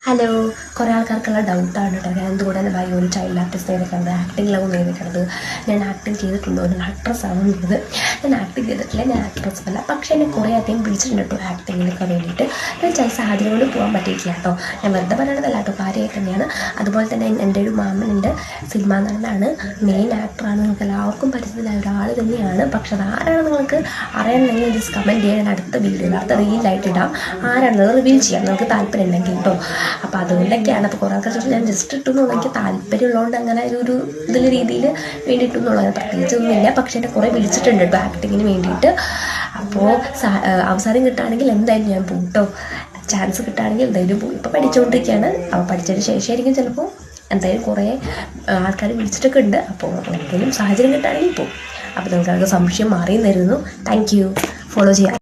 Hello, കുറേ ആൾക്കാർക്കുള്ള ഡൗട്ടാണ് കേട്ടോ. ഞാൻ എന്തുകൊണ്ടാണ് ഒരു ചൈൽഡ് ആർട്ടിസ്റ്റ് ചെയ്തിട്ടുണ്ട്, ആക്ടിങ്ങിലാവും ചെയ്തിട്ടുള്ളത്. ഞാൻ ആക്ടിങ് ചെയ്തിട്ടുണ്ടോ, ഞാൻ ആക്ട്രസ്സാണോ ചെയ്തത്? ഞാൻ ആക്ടിങ് ചെയ്തിട്ടില്ല, ഞാൻ ആക്ട്രസ്സും അല്ല. പക്ഷേ എന്നെ കുറേ അധികം വിളിച്ചിട്ടുണ്ട് കേട്ടോ ആക്ടിങ്ങിനൊക്കെ വേണ്ടിയിട്ട്. ഞാൻ ചില സാഹചര്യം കൊണ്ട് പോകാൻ പറ്റിയിട്ടില്ല കേട്ടോ. ഞാൻ വെറുതെ പറയണതല്ല കേട്ടോ, കാര്യമായിട്ട് തന്നെയാണ്. അതുപോലെ തന്നെ എൻ്റെ ഒരു മാമനുണ്ട്, സിനിമാ നടനാണ്, മെയിൻ ആക്ടറാണ്, നിങ്ങൾക്ക് എല്ലാവർക്കും പരിചയത്തിലായ ഒരാൾ തന്നെയാണ്. പക്ഷെ അതാരാണ് നിങ്ങൾക്ക് അറിയണമെങ്കിൽ ജസ്റ്റ് കമൻറ്റ് ചെയ്യാൻ അടുത്ത വീഡിയോയിൽ അടുത്ത റീലായിട്ട് ഇടാം. ആരാണെന്നത് റിവീൽ ചെയ്യാം നിങ്ങൾക്ക് താല്പര്യം ഉണ്ടെങ്കിൽ കേട്ടോ. അപ്പോൾ അതുകൊണ്ടൊക്കെയാണ്. അപ്പോൾ കുറേ ആൾക്കാർ ഞാൻ ജസ്റ്റ് ഇട്ടുന്നുള്ളൂ, എനിക്ക് താല്പര്യമുള്ളതുകൊണ്ട് അങ്ങനെ ഒരു ഇതിൽ രീതിയിൽ വേണ്ടിയിട്ടുന്നുള്ളത് പ്രത്യേകിച്ചൊന്നുമില്ല. പക്ഷേ എന്നെ കുറേ വിളിച്ചിട്ടുണ്ട് കേട്ടോ ആക്ടിങ്ങിന് വേണ്ടിയിട്ട്. അപ്പോൾ അവസരം കിട്ടുകയാണെങ്കിൽ എന്തായാലും ഞാൻ പോകും കേട്ടോ. ചാൻസ് കിട്ടുകയാണെങ്കിൽ എന്തായാലും പോകും. ഇപ്പോൾ പഠിച്ചുകൊണ്ടിരിക്കുകയാണ്. അപ്പോൾ പഠിച്ചതിന് ശേഷമായിരിക്കും ചിലപ്പോൾ എന്തായാലും കുറേ ആൾക്കാർ വിളിച്ചിട്ടൊക്കെ ഉണ്ട്. അപ്പോൾ എന്തെങ്കിലും സാഹചര്യം കിട്ടുകയാണെങ്കിൽ പോകും. അപ്പോൾ നിങ്ങൾക്ക് സംശയം മാറിയും തരുന്നു. Thank you. ഫോളോ ചെയ്യാം.